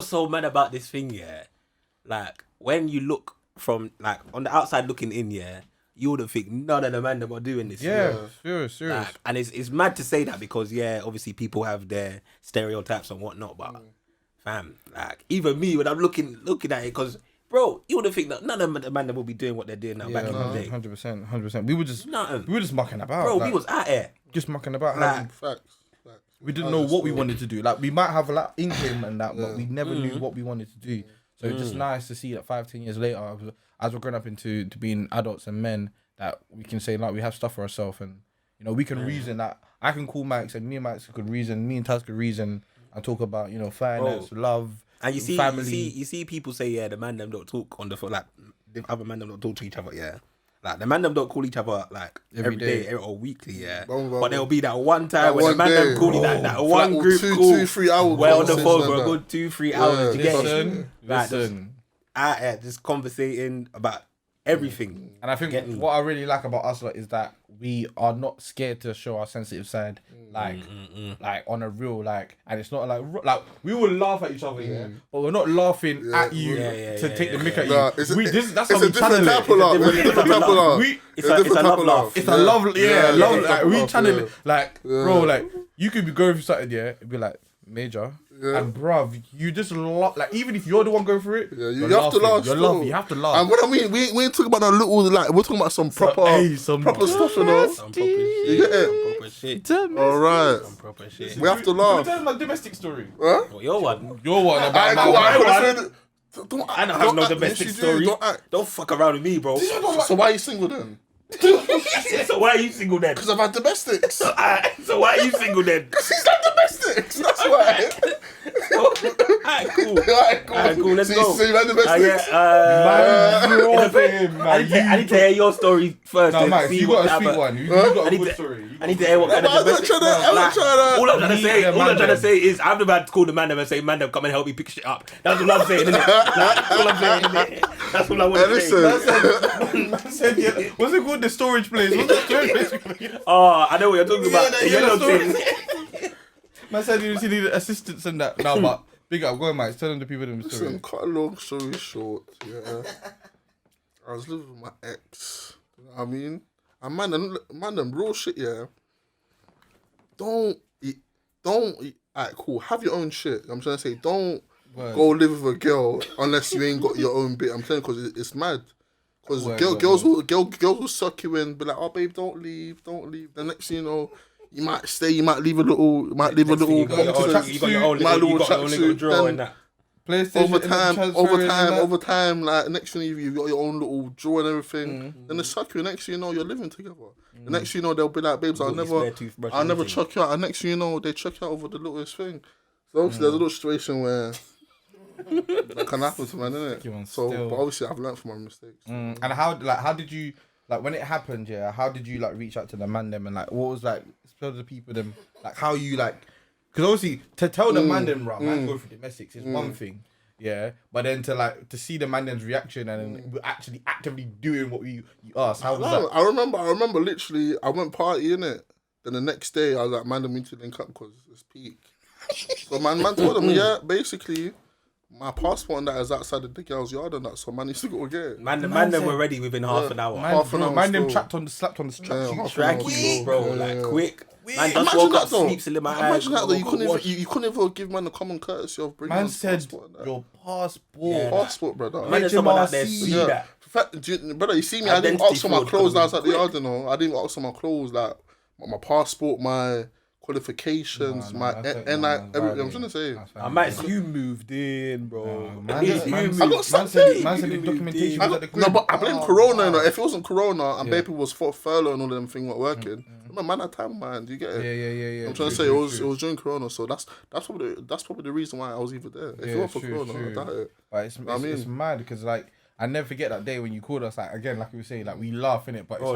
so mad about this thing, yeah. Like when you look from like on the outside looking in, yeah, you wouldn't think none of the man that are doing this. Yeah, serious. Like, and it's mad to say that because yeah, obviously people have their stereotypes and whatnot, but fam, like even me when I'm looking at it, because bro, you wouldn't think that none of the man that will be doing what they're doing now back in the day. 100%. We were just mucking about, bro. like, we was out here just mucking about. Like, Facts. We didn't know what we wanted to do. Like we might have a like inkling and that, but we never knew what we wanted to do. So it's just nice to see that 5-10 years later, as we're growing up into being adults and men, that we can say like we have stuff for ourselves, and you know we can reason that I can call Max and me and Max could reason, me and Taz could reason and talk about, you know, finance, love, and you see, family. You see people say, yeah, the man them don't talk on the phone, like the other man them don't talk to each other, yeah. Like the man them don't call each other like every day or weekly, yeah. But there'll be that one time when the man them call you that one like group call, 2-3 hours. we're on the phone for a good 2-3 hours to get Listen. out here just conversating about everything. And I think what I really like about us is that we are not scared to show our sensitive side, like on a real, like, and it's not like we will laugh at each other, but we're not laughing at you to take the mick at you. That's how we channel it. It's a love laugh. It's a love, love. Like we channel it, like bro, like you could be going through something, it'd be like major. Yeah. And bruv, you just laugh. Like even if you're the one going through it, you have to laugh. You have to laugh. And what I mean, we ain't talking about that little, like we're talking about some proper stuff, you know. Some proper shit. You get it? Some proper shit. All right. Some proper shit. We have to laugh. Tell my domestic story. Huh? Well, your one about I don't have no domestic story. Don't fuck around with me, bro. So why are you single then? So why are you single then? Because I've had domestics. So why are you single then? Because he's had domestics. That's why. Alright, cool. Let's go. So you've had domestics. I need to hear your story first. No, Max, you got a sweet one. You got a good story. I need to hear what kind of domestic. All I'm trying to say is I've never had to call the man and say, "Man, come and help me pick shit up." That's what I'm saying, innit? That's all I'm saying, innit? That's all I want to say. What's it called? The storage place. Oh, I know what you're talking about. The yellow thing. Man said you need assistance and that. No, but big up, go on, Max. Tell them the people them story. Listen, cut a long story short, yeah. I was living with my ex. You know what I mean? And man, them real shit, yeah. Don't. Alright, cool. Have your own shit. I'm trying to say, don't go live with a girl unless you ain't got your own bit. I'm telling you, because it's mad. Because girls will suck you in, be like, "Oh, babe, don't leave." The next thing you know, you might stay. You might leave a little. You got your own little drawer in that. Over time, like next thing you've got your own little drawer and everything. Then they suck you. Next thing you know, you're living together. The next thing you know, they'll be like, "Babes, I'll never chuck you out." And next thing you know, they chuck you out over the littlest thing. So obviously, there's a little situation where that can happen to man, innit? So, but obviously, I've learned from my mistakes. And how did you, like, when it happened, how did you, like, reach out to the man them, and, like, what was, like, tell the people them, like, how you, like, because obviously, to tell the man them, right, man, go through domestics is one thing, but then to see the man them's reaction and actually actively doing what you asked, how was that? I remember literally, I went party, innit? Then the next day, I was like, man, I need to link up because it's peak. So, man told them, basically, my passport and that is outside of the girl's yard and that, so man needs to go get it. Man them were ready within half an hour. Man them slapped on the slapped Tracky, bro, like quick. Man just woke up, sleeps in my eyes. Imagine that though, you couldn't even give man the common courtesy of bringing man said your passport, brother. Man, there's someone out there see that. Brother, you see me, I didn't ask for my clothes outside the yard, you know. I didn't ask for my clothes, like my passport, my qualifications, everything. I'm trying to say. You moved in, bro. I got something. Man said the documentation was at the crib. No, but I blame Corona. You know, if it wasn't Corona and baby was furlough and all of them things weren't working, man had time, man. Do you get it? Yeah. I'm trying to say it was during Corona, so that's probably the reason why I was even there. If it weren't for Corona, I doubt it. But it's mad because like. I never forget that day when you called us, like, again, like we were saying, like, we laugh in it, but it's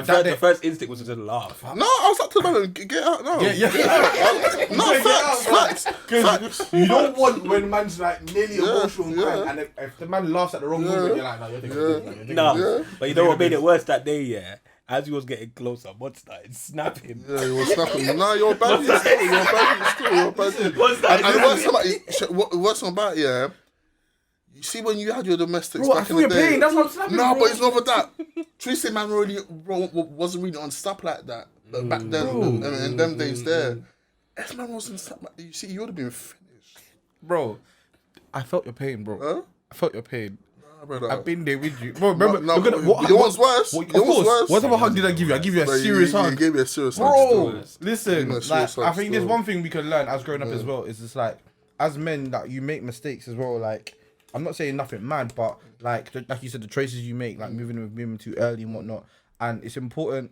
like... the first instinct was to just laugh. No, I was like, to them, get out now. Yeah. Facts. Because you don't want when man's, like, nearly emotional and if the man laughs at the wrong moment, you're like, no, you're thinking. But you know what made it worse that day, as he was getting closer, Montz started snapping. Yeah, you were snapping. Nah, you're bad. You're bad. What's that? And the worst about yeah. You see when you had your domestics Bro, I back feel in your the day. pain. That's what I'm snapping. No, bro. but it's not for that. Tracy man wasn't really on stop like that. But back then, in them days there, if man wasn't stop like, you see, you would have been finished. Bro, I felt your pain, bro. Huh? I felt your pain. Nah, brother. I've been there with you. Bro, remember, No, look at but your one's worse. Of Your one's course. worse. What type of hug did I give you? I give you a But serious you hug. gave me a serious hug. Bro, still. listen, Give me a like, serious I hug think there's still. one thing we can learn as growing up as well is just like, as men, that you make mistakes as well. Like, I'm not saying nothing mad, but like you said, the choices you make, like moving with women too early and whatnot, and it's important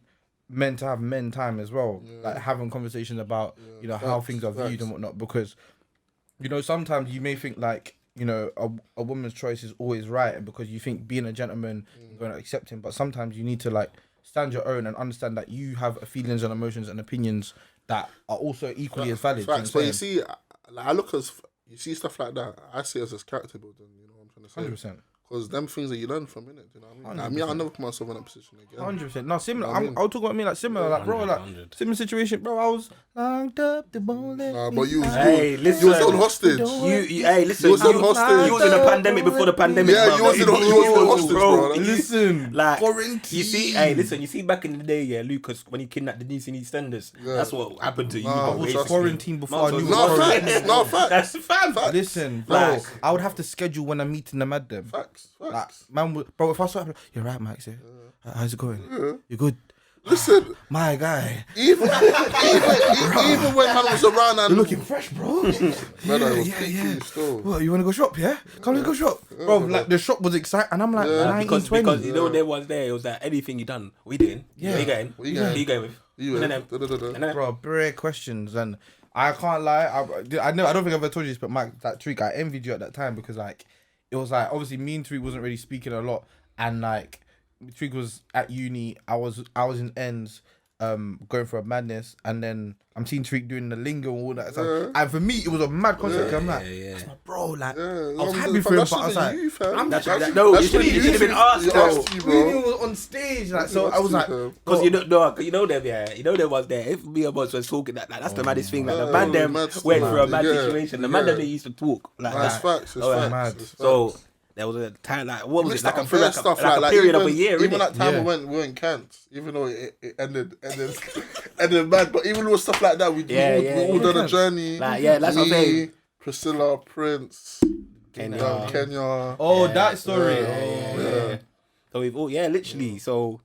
men to have men time as well, like having conversations about you know how things are viewed and whatnot, because you know sometimes you may think like you know a woman's choice is always right, and because you think being a gentleman you're going to accept him, but sometimes you need to like stand your own and understand that you have feelings and emotions and opinions that are also equally as valid. Facts, but you see, like, I look as you see stuff like that. I see it as character building. You know what I'm trying to say? 100%. Because them things that you learn from, innit? You know what I mean? Like, I'll never put myself in that position again. 100%. No, similar. You know what I mean? I'll talk about me like similar, like bro, like 100. similar situation, bro. I was locked up the bullet. Nah, but you Hey, was listen. on hostage. Hey, listen. You was on hostage. You was in a pandemic before the pandemic. Yeah, bro. you was in hostage, bro. Listen, Like, quarantine. you see, hey, listen, you see back in the day, yeah, Lucas, when he kidnapped the niece in EastEnders, that's what happened to you. Nah, bro, I was basically. quarantine before I knew No, what quarantine. facts. No, facts. That's fam. Listen, bro, Like- I would have to schedule when I'm meeting the Mandem. Facts. Like, man, bro, if I saw him, you're right, Max. Yeah. How's it going? You good? Listen, My guy, even when man was around and you're looking fresh, bro. brother, it was peaking still. What, you want to go shop? Yeah, come let's go shop, bro. Like the shop was exciting, and I'm like, Because 1920. you know there was there, it was that anything you done, we doing. Yeah. Where you going? Where you Who going? you going with? You And were- then- da-da-da-da. and then- Bro, bare questions, and I can't lie. I know I don't think I've ever told you this, but Mike, that Tariq, I envied you at that time because like it was like obviously me and Tariq wasn't really speaking a lot, and like Tariq was at uni, I was in ends, going for a madness, and then I'm seeing Tariq doing the lingo and all that stuff. And for me, it was a mad concept. I'm like, that's my bro. Like, I was happy for him, but I was like, No, you should have been asked. You asked you, Really bro. was on stage, like, so I was like, Because you know them, yeah. You know there was there. If me and Montz was talking that's the maddest thing. Like the man them mad went stuff. through a mad Yeah, situation. The man them yeah. they used to talk like That's that. facts. It's Oh, facts. mad. It's facts. So there was a time like what was it like? I feel Unfair like stuff a like period even, of a year. Even innit? that time Yeah. we were in Kent, even though it ended mad. But even with stuff like that, we all done a journey. Like, yeah, that's what I'm saying. Priscilla, Prince, Kenya. Kenya. oh, that story. Yeah. So we've all literally. So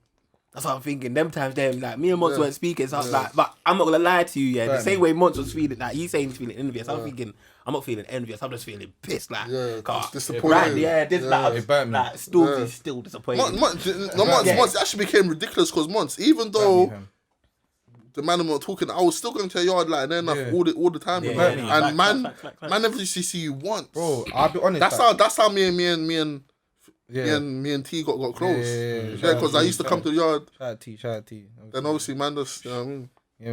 that's what I'm thinking. Them times, like me and Montz weren't speaking. So I was like, but I'm not gonna lie to you. Yeah, the same way Montz was feeling, like he's saying he's feeling envious. I'm thinking I'm not feeling envious. I'm just feeling pissed. Like, Yeah, God, disappointed. right? Yeah, this It burnt me. like still disappointed. Months actually became ridiculous because Months, even though the man were talking, I was still going to your yard like near enough all the time. Yeah, you know? yeah, And facts. man never used to see you once. Bro, I'll be honest. That's how me and yeah. me and T got close. Yeah, Yeah, because I used to come to the yard. Shout out T. Then obviously man just, you know what I mean? You know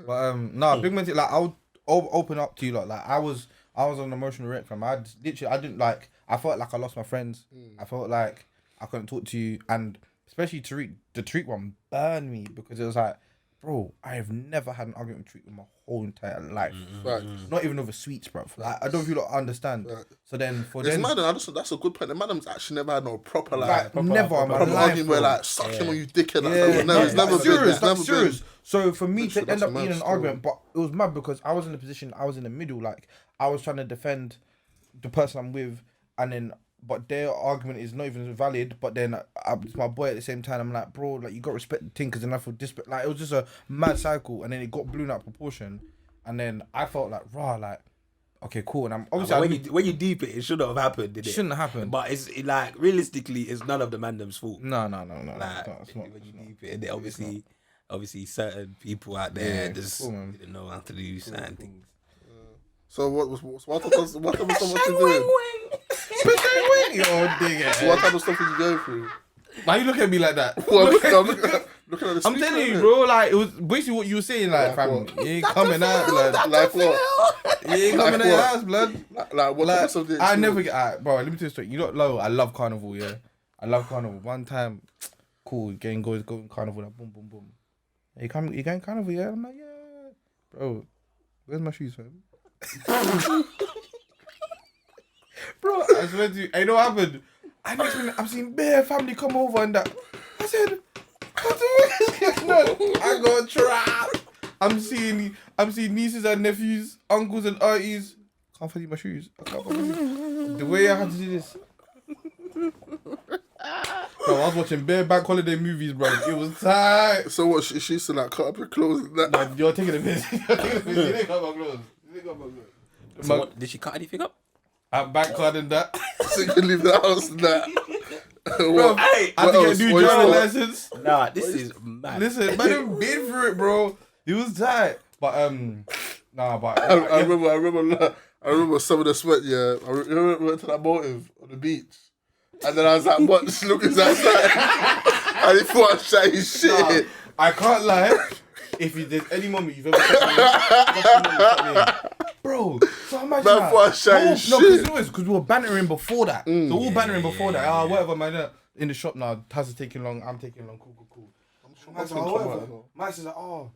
what I mean? But no, big man, like I would open up to you lot. Like I was on an emotional wreck, fam. I didn't like. I felt like I lost my friends. I felt like I couldn't talk to you, and especially Tariq. The Tariq one burned me because it was like, bro, I have never had an argument with Tariq in my whole entire life. Facts. Not even over sweets, bro. Like, I don't feel like I understand. So then for It's them, mad, and that's a good point. The madam's actually never had no proper like, never in my proper life, argument where bro. like suck him on you dickhead. Yeah, It's never been. serious. It's never That's serious. been. So for me Literally, to end that's up a being mad an story. argument, but it was mad because I was in a position, I was in the middle, like I was trying to defend the person I'm with, and then but their argument is not even valid. But then it's my boy at the same time. I'm like, bro, like you got to respect the thing because then I feel disparate. Like it was just a mad cycle, and then it got blown out of proportion, and then I felt like like okay, cool. And I'm obviously When you deep it shouldn't have happened. Did it? shouldn't have happened. But it's like realistically, it's none of the mandem's fault. No. Like, It's not. when you deep it, and obviously certain people out there just cool, man. didn't know how to do certain things. So what type of stuff was you doing? Yo, digga. What type of stuff were you going through? Why you look at me like that? Well, I'm looking at the I'm speaker, telling you, innit? bro. Like it was basically what you were saying. Like, fam, what? you ain't coming out, blood. Like what? You ain't coming out your house, blood. Like what type of Like, stuff did I you never do? get. Bro, let me tell you straight. You don't know. I love carnival. Yeah, I love carnival. One time, cool. Going carnival, like, boom, boom, boom. Hey, you going carnival, yeah? I'm like, yeah. Bro, where's my shoes, fam? Bro, I swear to you, you know what happened? I'm seeing bare family come over and that. I said, what the fuck? I got trapped. I'm seeing nieces and nephews, uncles and aunties. Can't find my shoes. I can't find the way I had to do this. Bro, I was watching bare bank holiday movies, bro. It was tight. So what? She used to like cut up her clothes and that. Nah, you're taking a piss. You didn't cut my clothes. So what, did she cut anything up? At bank card and that. So you can leave the house and that. Bro, I had to get a new driving license. Nah, this is mad. Listen, man, I've been through it, bro. It was tight. But I remember some of the sweat. Yeah, I remember we went to that motive on the beach, and then I was like, "What? Just looking outside." And he thought I was shouting shit. Nah, I can't lie. If there's any moment you've ever cut me, bro. So imagine that. I was shouting shit. No, because we were bantering before that. So we were bantering before that. Whatever, man. In the shop now, Taz is taking long. I'm taking long. Cool. Mike says, oh,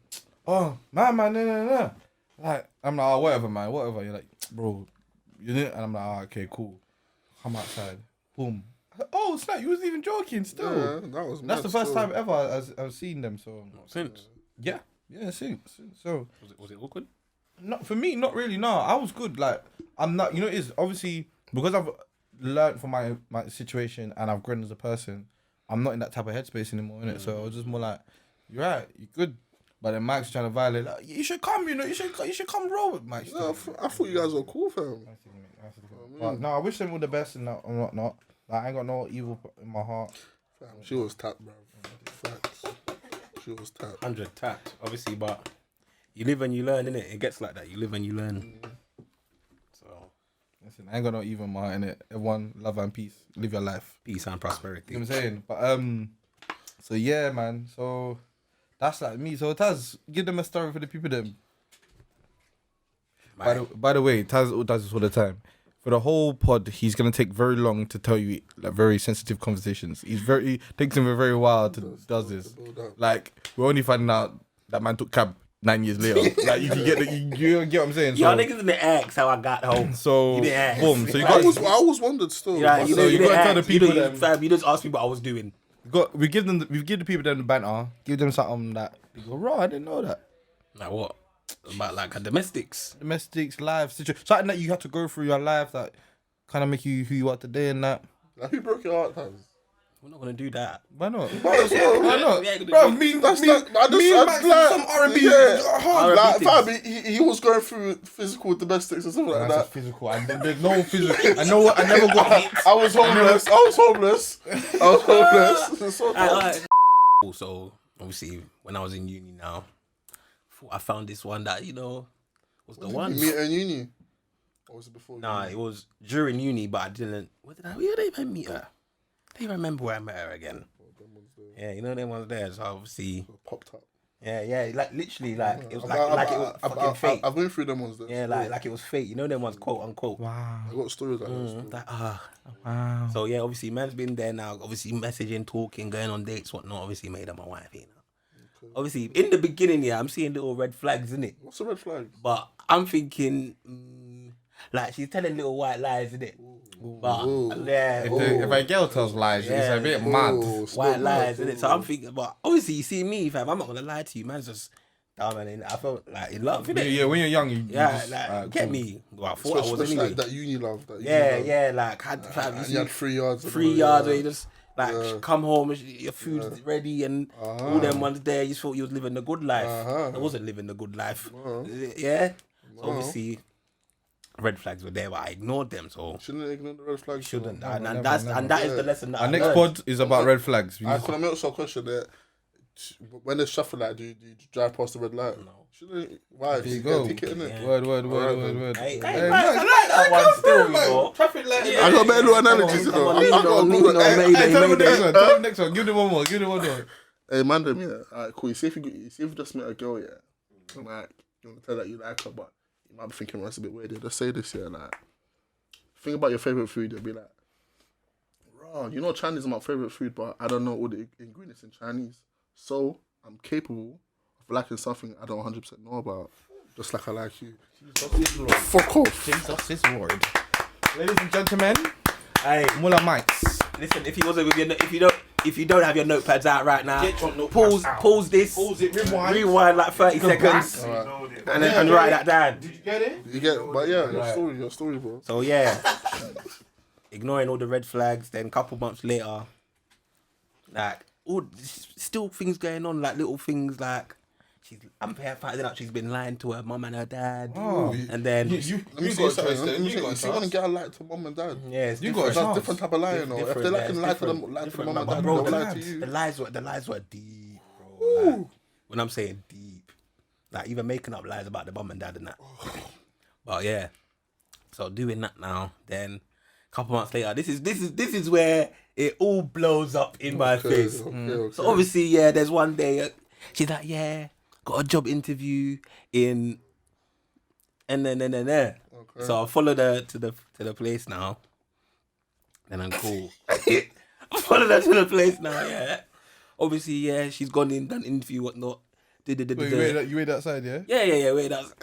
man, no. Like, I'm like, whatever, man, whatever. You're like, bro, you didn't, and I'm like, okay, cool. Come outside, boom. Oh, snap! You wasn't even joking. Still, Yeah, that's the first time ever I've seen them. So Since? yeah, since. So Was it awkward? not for me, not really. No, I was good. Like I'm not. You know, it is obviously because I've learned from my situation and I've grown as a person. I'm not in that type of headspace anymore, innit? So I was just more like, you're right, you're good. But then Mike's trying to violate. Like, you should come, you should come roll with Mike. No, I thought you guys were cool, fam. But no, I wish them all the best and not. Like, I ain't got no evil in my heart. Fam, she was tapped, bro. Facts. She was tapped. 100 tapped, obviously, but you live and you learn, innit? It gets like that. You live and you learn. So, listen, I ain't got no evil in my heart, innit? Everyone, love and peace. Live your life. peace and prosperity. You know what I'm saying? But so yeah, man. So that's like me. So Taz, give them a story for the people then. By the way, Taz does this all the time. For the whole pod, he's gonna take very long to tell you like very sensitive conversations. Takes him a very while to does this. Like we're only finding out that man took cab 9 years later. Like you can get you get what I'm saying. Y'all niggas didn't ask how I got home. So You didn't ask. boom. So you I got always wondered still. Yeah, you So you didn't gotta tell the ask. people you them- fam, you just asked me what I was doing. we give the people them the banter. Give them something that they go, raw. I didn't know that. Like what? About like domestics. Domestics, life situation, something that you have to go through your life that kind of make you who you are today and that. Like, who broke your heart, Taz? We're not gonna do that. Why not? Might as well. Why not? We ain't gonna Bro, do- me, That's me, not. I me and Max just like some R&B. Yeah. Hard. Like, R&B fam, he was going through physical domestics and stuff like That's that. physical. And there's no physical. I know what. I never got hit. I was homeless. So obviously, when I was in uni now, I found this one that was the one. You meet her in uni? Or was it before? Nah, uni? it was during uni, but I didn't. Where did I even meet her? I don't even remember where I met her again. Yeah, them ones there. So obviously, Popped up. yeah, like literally, like it was like it was fucking fate. I've been through them ones. There. Yeah, like it was fate. Them ones, quote unquote. Wow. I got stories like that. still. Like Wow. So yeah, obviously, man's been there now. Obviously, messaging, talking, going on dates, whatnot. Obviously, made her my wife. Obviously, in the beginning, I'm seeing little red flags in it. What's the red flag? But I'm thinking, like she's telling little white lies, isn't it? But yeah, If a girl tells lies, it's a bit mad. white lies, isn't it? So I'm thinking, but obviously, you see me, fam. I'm not gonna lie to you, man's just dumb, and I felt like in love, innit? Yeah, when you're young, you Yeah, just, get cool. me. Well, I thought I was Especially anyway. like that uni love. Yeah, like had fam, And you had 3 yards. 3 yards where you just like come home, your food's ready, and all them ones there. You thought you was living the good life. I wasn't living the good life. Yeah. So obviously, red flags were there, but I ignored them. So Shouldn't ignore the red flags. shouldn't. No. And that is the lesson that Our I next learned. pod is about red flags. We I need- could I ask you a question there? When they shuffle like, do you drive past the red light? No. Shouldn't why? There you Get a go. ticket, innit? Yeah. Word. Hey, Hey, Max, I like that one still, you know. Traffic light. I got better little analogies, you know. Come on, I lean got on, good- lean on, Hey, mayday, Hey, tell me the mayday. next one. Tell me the next one. Give them one more. Hey, Mandem, yeah. Alright, cool. You see if you just met a girl, yeah. Like, you want to tell that you like her, but you might be thinking, that's a bit weird. Yeah, just say this, yeah. Like, think about your favorite food. You'll be like, Oh, you know Chinese is my favorite food, but I don't know all the ingredients in Chinese. So I'm capable of liking something I don't 100% know about. Just like I like you. Fuck off. Jesus is Lord. Ladies and gentlemen, Hey, Mullah Mikez. listen, if you wasn't with your, if you don't have your notepads out right now, Get your notepads pause this, Pause it, rewind. rewind like 30 seconds, and write that down. Did you get it? You get, but yeah, your story, bro. So yeah, ignoring all the red flags. Then a couple months later, like all still things going on, like little things like I'm finding out she's been lying to her mum and her dad, and then Let me see something. Let me see. If you want to get a lie to mum and dad, yeah, it's You different. got a that's different type of lying. If Different, they're yeah, like it's lie to different. them, Different, mum and but dad, bro, they'll the lie to you. the lies were deep, bro. Like, when I'm saying deep, like even making up lies about the mum and dad and that. But yeah, so doing that now. Then a couple months later, this is where it all blows up in my face. Okay. So obviously, yeah, there's one day she's like, yeah, got a job interview in, and then. Okay. So I followed her to the place now. And I'm cool. I followed her to the place now, yeah. Obviously, yeah, she's gone in, done interview, whatnot. Wait, you wait outside, yeah? Yeah, wait, that's...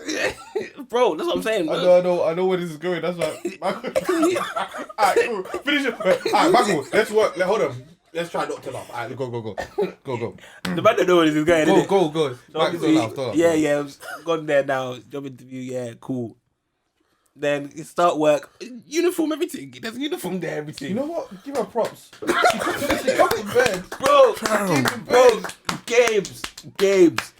Bro, that's what I'm saying, I bro. know where this is going. That's like... Alright, cool. Finish it. Alright, Michael, let's work. Hold on. Let's try not to laugh. Alright, go. Go. The man don't know where this is going, innit? Go. So Michael, don't laugh. Yeah, I've gone there now. Job interview, yeah, cool. Then you start work, uniform, everything. There's uniform there, everything. You know what? Give her props. She got in bed. Bro, games.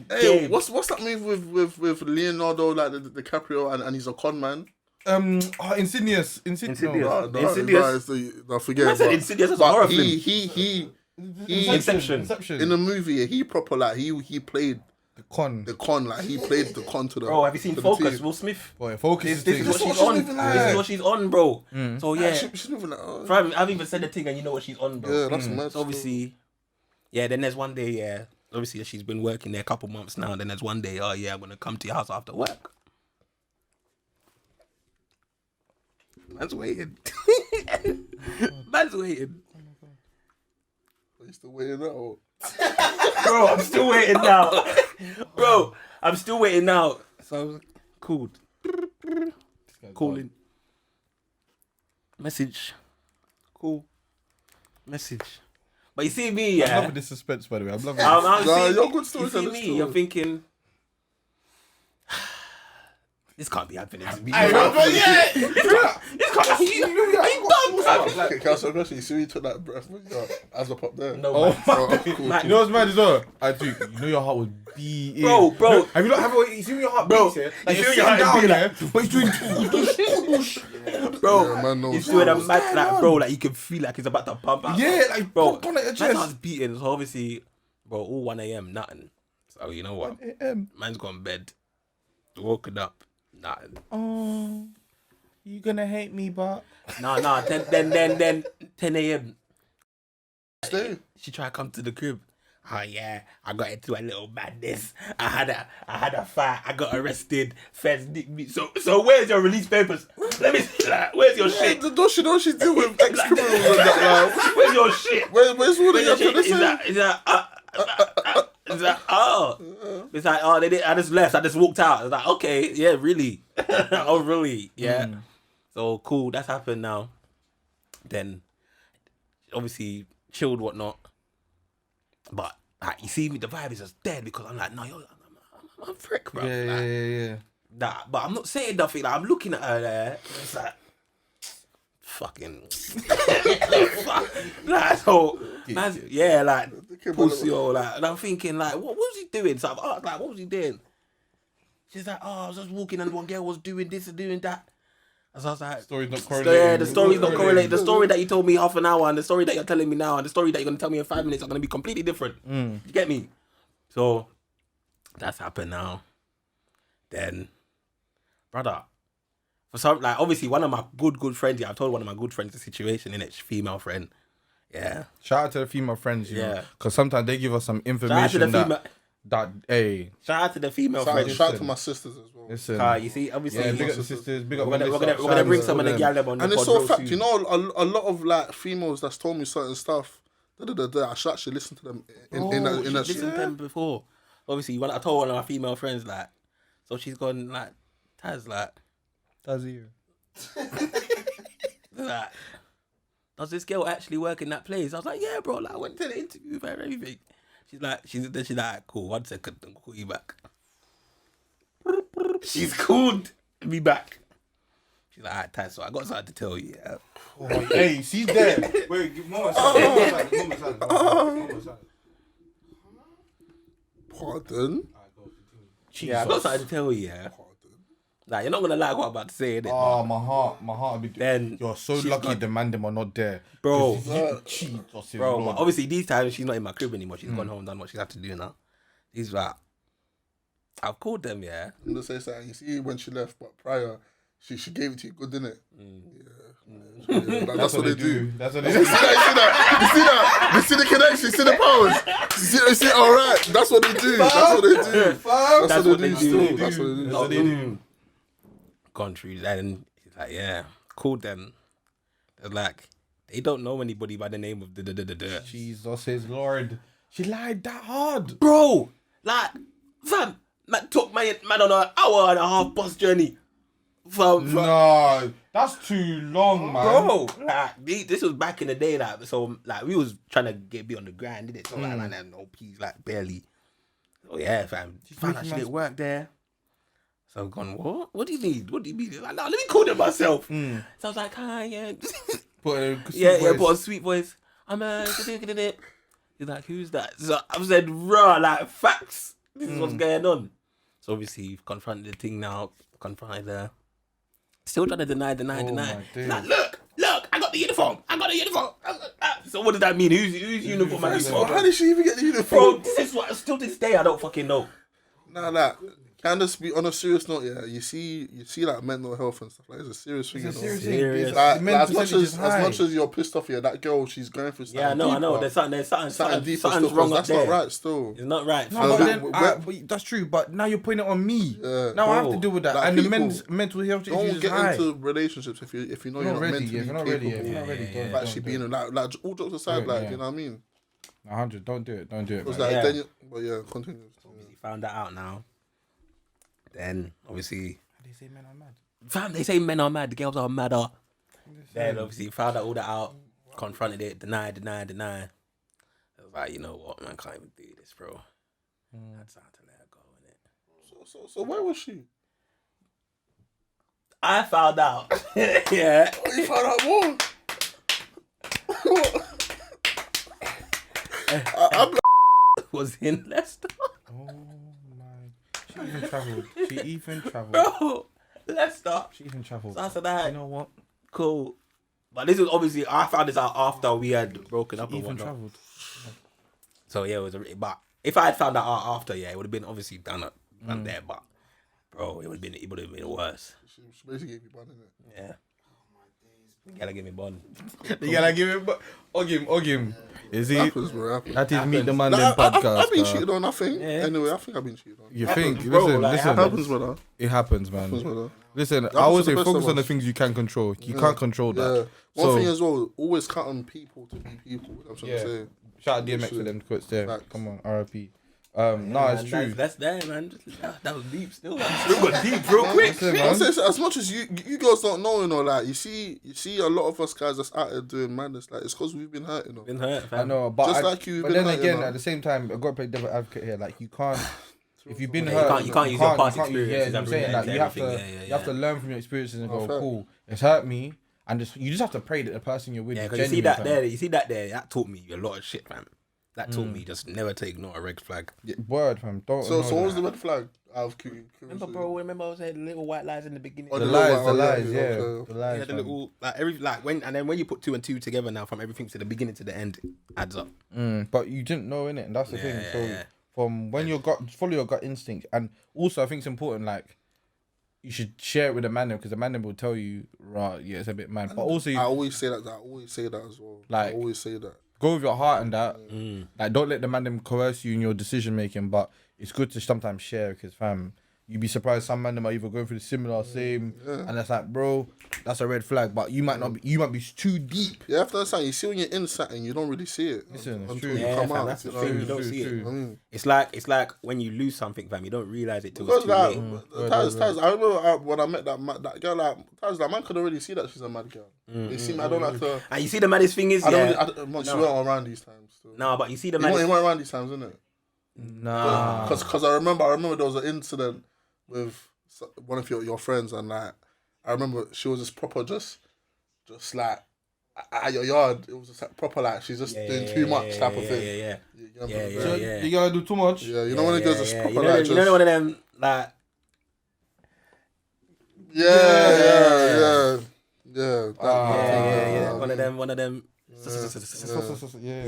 Hey, what's that movie with Leonardo, like the DiCaprio, and he's a con man? Insidious. No, Insidious. I forget. I said Insidious as a horror film. He Inception. in the movie, he proper like he played The con. like he played the con to the. Bro, have you seen to the Focus? team. Will Smith. Boy, Focus This is what That's she's what on. she's living like. This is what she's on, bro. So yeah, She's living like, oh, Fam, I've even said the thing, and you know what she's on, bro. yeah, that's mad. So obviously, yeah. Then there's one day, yeah. Obviously, she's been working there a couple months now. Then there's one day, oh yeah, I'm gonna come to your house after work. Man's waiting. Man's waiting. Are you still waiting out? Bro, I'm still waiting now. Bro, I'm still waiting now. So I was called. Calling. Message. Cool. Message. But you see me, yeah. I'm loving this suspense, by the way. I'm loving it. You're good You see storyteller me, still. you're thinking, this can't be happening to me. This can't be. Are you dumb, fam? Okay, can I ask you a question? You see when you took that breath as a pop there? No, Oh, man. Oh, cool. Man. You know what's mad as well? I do. You know your heart was beating. Bro. No, have you not you see when your heart beats, yeah? Like you you're feel your sitting heart down, beating yeah? But he's doing... Bro, Yeah, man knows. he's doing a mad, like, bro, like you can feel like he's about to pump out. Yeah, like, bro, pump on at your man's chest. heart's beating, so obviously, bro, all 1 a.m, nothing. So you know what? Man's gone bed, woken up, nothing. Oh, you gonna hate me, but... Nah, then 10 a.m. Stay. She tried to come to the crib. Oh yeah, I got into a little madness. I had a fight. I got arrested. Feds nicked me. So where's your release papers? Let me see. Like, where's your shit? Don't she know she's dealing with ex-criminals and that? Like, Where's your shit? where's all the Where's your shit? evidence? It's like, oh, they did. I just left. I just walked out. It's like, okay, yeah, really. Oh, really? Yeah. So cool. That's happened now. Then, obviously, chilled, whatnot. But like, you see me, the vibe is just dead because I'm like, no, I'm a prick, bro. Yeah. Nah, but I'm not saying nothing. Like, I'm looking at her there. It's like, fucking, like, so, yeah, like, pussy or like, and I'm thinking like, what was he doing? So I've asked, like, what was he doing? She's like, oh, I was just walking and one girl was doing this and doing that. And so I was like, Story's not correlated. yeah, the story's not correlated. The story that you told me half an hour and the story that you're telling me now and the story that you're going to tell me in 5 minutes are going to be completely different. You get me? So, that's happened now. Then, brother, for some, like, obviously one of my good friends, I've told one of my good friends the situation, innit? Female friend. Yeah. Shout out to the female friends, you know, Yeah. because sometimes they give us some Shout out to information the that... female. Hey, Shout out to the female Shout friends. out to my sisters as well. listen. You see, obviously, Yeah, big up the sisters, big up we're Melissa, gonna bring Shaz, some of the all gal them. them on the And it's pod so real fact, soon. you know, a lot of like females that's told me certain stuff. I should actually listen to them in that. Listened to them before. Obviously, when I told one of my female friends, like, so she's gone like, Taz, like, That's you. like, does this girl actually work in that place? I was like, yeah, bro. Like, I went to the interview and everything. She's like, cool. 1 second, I'll call you back. She's called me back. She's like, alright, Taz, so I got something to tell you. Yeah. Oh, hey, she's there. Wait, give Moment. Pardon? Yeah, I got something to tell you. Yeah. Like, you're not gonna like what I'm about to say, innit? Oh, my heart. Then You're so she's lucky got- the Mandem are not there, Bro. Jesus, Bro, but obviously these times she's not in my crib anymore. She's gone home, done what she's had to do now. These like, I've called them, yeah. I'm gonna say something. You see, when she left, but prior, she gave it to you good, didn't it? Yeah. That's what they do. That's what You they see do. that? You see the connection? You see the powers? You see, all right. That's what they do. That's what they do. That's what they do. Still. That's what they do. That's what they do. Gone through that, and she's like, yeah, called them. They're like, they don't know anybody by the name of the. Jesus is Lord. She lied that hard. Bro, like, fam, man took man on an hour and a half bus journey. From No, that's too long, man. bro, like, this was back in the day, like, so, like, we was trying to be on the grind, did it? So, like, man, had no peas, like, barely. Oh, yeah, fam. Found out she didn't work there. So, I've gone, what? What do you need? What do you mean? Like, no, let me call them myself. So, I was like, hi, yeah. Put a sweet voice. I'm He's like, who's that? So, I've said, raw, like, facts. This is what's going on. So, obviously, you've confronted the thing now. Confronted her. Still trying to deny. my days. Like, look, I got the uniform. So what does that mean? Whose uniform am I So for? how did she even get the Bro, uniform? this is what, still to this day, I don't fucking know. Nah. Can this be on a serious note? Yeah, you see like mental health and stuff. Like, it's a serious thing. It's a you know? serious Serious. thing. Like, The mental as percentage much is as you're pissed off, yeah, that girl, she's going through something. Yeah, I know. deeper. There's something Something deeper something's still, wrong 'cause up that's there. not right still. It's not right. No, So but that- then when- but that's true. But now you're putting it on me. Yeah. Now I have Bro, to deal with that. like And the people, men's mental health issues Don't is get high. into relationships if you know you're not ready. mentally If you're not ready, capable if you're not ready, of don't actually do it. being like all jokes aside, like Yeah. you know what I mean? 100. Don't do it. Don't do it. Because Man. like Yeah. then, but yeah, continue. He found that out now. Then, obviously, They say men are mad. fam, they say men are mad, the girls are madder. Then, obviously, found out all that out, confronted it, denied. I was like, you know what, man, can't even do this, bro. That's how to let her go, innit? So where was she? I found out. Yeah. You found out more. I'm Was in Leicester. Oh my! She even travelled. Bro, Leicester. She even travelled. So I said that. You know what? Cool. But this was obviously, I found this out after we had broken up and Even whatnot. travelled. So yeah, it was but if I had found that out after, yeah, it would have been obviously done there, but bro, it would have been worse. She basically gave you bun, innit? Yeah. You gotta give me bond. You gotta give him. Ogim. Is he? Happens, bro. Happens. That is Meet The Like, Mandem podcast. I've been bruh. cheated on, I think. Yeah. Anyway, I think I've been cheated on. You Happens, think? bro, Listen, like, it listen. Happens, brother. It happens, man. Happens, brother. Listen, I Happens always to say the best focus of on the us. things you can control. You can't control Yeah. that. One So- thing as well, always count on people to be people. That's what Yeah. I'm saying. Shout out DMX for them quotes there. Facts. Come on, RIP. No, it's true. That's there, man. That was deep still. Still got deep real quick. Listen, I'm man. saying, so as much as you girls don't know, you know, like you see a lot of us guys that's out there doing madness. Like it's because we've been hurt, you know. Been hurt, fam. I know, but Just like you've but been then hurt, again, you know. at the same time, I got to play devil advocate here. Like you can't, if you've been Yeah, hurt, you can't use your past Yeah, experiences I'm and saying relate like to you have to, everything. Yeah. you have to learn from your experiences and go, fair. cool, it's hurt me, and you just have to pray that the person you're with Yeah, is because genuine. you see that there, that taught me a lot of shit, fam. That taught me just never to ignore a red flag. Word, fam. Don't. So ignore what was that. the red flag? Out of curiosity. Remember I was saying little white lies in the beginning. Oh, The the lies, little the white- lies, okay, yeah, okay. the lies. Yeah, the fam. little when you put two and two together now, from everything to the beginning to the end, it adds up. But you didn't know, innit? And that's the thing. Yeah, So yeah. from when follow your gut instinct, and also I think it's important. Like you should share it with the man because the man will tell you, right? Yeah, it's a bit mad. But also, I always say that. I always say that as well. Like- I always say that. go with your heart and that. Like, don't let the man coerce you in your decision making. But it's good to sometimes share because, fam, you'd be surprised some man them are either going through the similar, same, and it's like, bro, that's a red flag. But you might not be, you might be too deep. Yeah, after that, you see when you're inside and you don't really see it. Listen, it's until true. you Yeah, come fam, out. that's the you know thing. what I You don't mean? see it. I mean, It's like when you lose something, fam. You don't realize it till because it's too like, late. Taz, I remember when I met that girl, like, Taz, like, man could already see that she's a mad girl. You see me, I don't like to. And you see the maddest thing is, I don't yeah. really, she weren't around these times. So. No, but you see the You maddest. weren't around these times, innit? Nah. Because I remember there was an incident with one of your friends, and like I remember she was just proper, just like at your yard. It was just like, proper, like she's just doing too much type of thing. Yeah. So you gotta do too much. Yeah, you know when it goes just proper, You know, like you know one of them like. Yeah. One of them.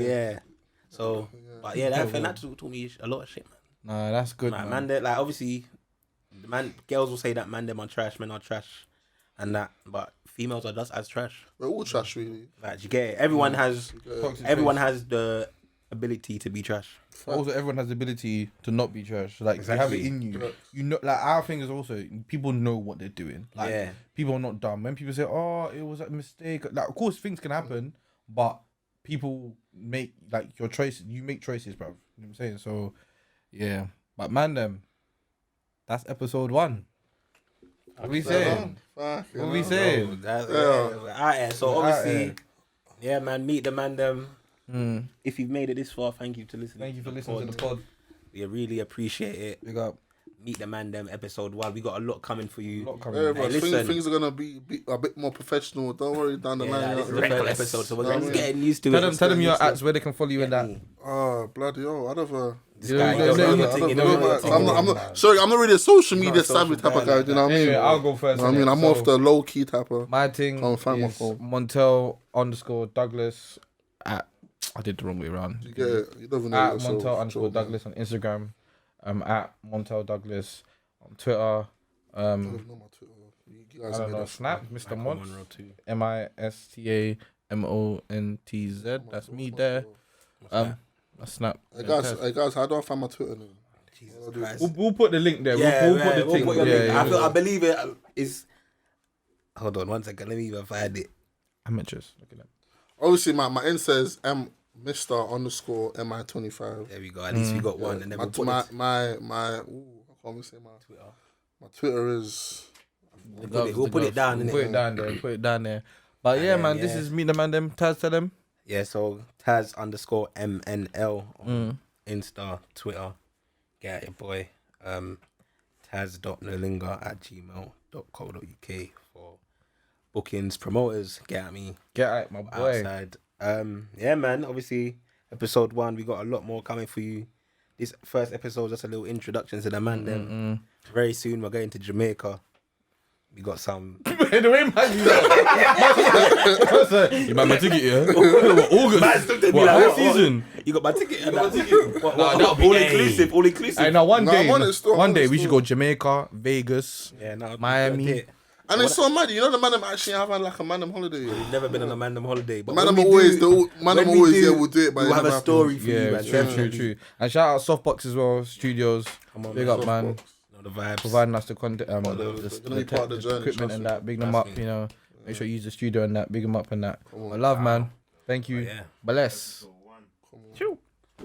Yeah. So, but yeah, that taught me a lot of shit, man. Nah, that's good, Like, man. man, like obviously, girls will say that man them are trash, men are trash, and that, but females are just as trash. We're all trash, really. Like, you get it. Everyone has Toxic has the ability to be trash. Also, everyone has the ability to not be trash. Like, you have it in you. Correct. You know, like, our thing is also, people know what they're doing. Like, people are not dumb. When people say, oh, it was a mistake. Like, of course, things can happen, but people make, like, your choices. You make choices, bro. You know what I'm saying? So, yeah. But, man, that's episode 1. What we saying? What we saying? Alright, so obviously, yeah, man, meet the Mandem. If you've made it this far, thank you for listening. Thank you for listening to the pod. We really appreciate it. Big up. Meet the Mandem episode 1. We got a lot coming for you. Hey, listen. things are gonna be a bit more professional. Don't worry, down the line. This is a record episode, so we're getting used to Tell it. them your ads where they can follow you in that. Oh, bloody hell! I'd have I'm not really a social media savvy type of guy. You know what I mean? Anyway, I'll go first. I mean, I'm more of the low key type of. My thing Can't find my is phone. Montel_Douglas at. I did the wrong way around. You get it. You don't know At yourself. Montel_Douglas on Instagram. At Montel Douglas on Twitter. I don't know my Twitter. You guys I don't made know. that. Snap, Mr. Montz. MISTAMONTZ. That's me there. That's Snap. Hey guys, how do I find my Twitter name? Jesus Christ. We'll put the link there. Yeah, we'll put the thing. put your link. Yeah. I believe it is. Hold on 1 second. Let me even find it. Amateurs. Look at that. Obviously, my end says Mr_MI25. There we go. At least we got one. And then My we'll put I it. can't even say my Twitter. My Twitter is. We'll put it down. Put it down there. Put it down there. But yeah, man, this is Meet The Mandem. Taz, tell them. Yeah, so Taz_MNL on Insta, Twitter. Get at your boy. Taz.nalinga@gmail.co.uk for bookings, promoters. Get at me. Get at my boy. Outside. Yeah, man. Obviously, episode 1, we got a lot more coming for you. This first episode is just a little introduction to the Mandem. Very soon, we're going to Jamaica. We got some. The way man you man, my ticket, yeah? August. What season? You got my ticket? All inclusive. All inclusive. Hey, now one day we should still. go Jamaica, Vegas, Yeah, no, Miami. And it's so mad. You know the Mandem actually have like a Mandem holiday. We've never been on a Mandem holiday, but Mandem when we always, do, we'll do it. But we'll it have never a story happens. for you, Yeah, man. true. Definitely. And shout out Softbox as well, studios. Come on, Big man. up, man. Know the vibes. Providing us the content, gonna be part of the journey, equipment trust and me. that. Big them up, you know. Make sure you use the studio and that. Big them up and that. But love, man. Thank you. Yeah. Bless. Come on. Choo.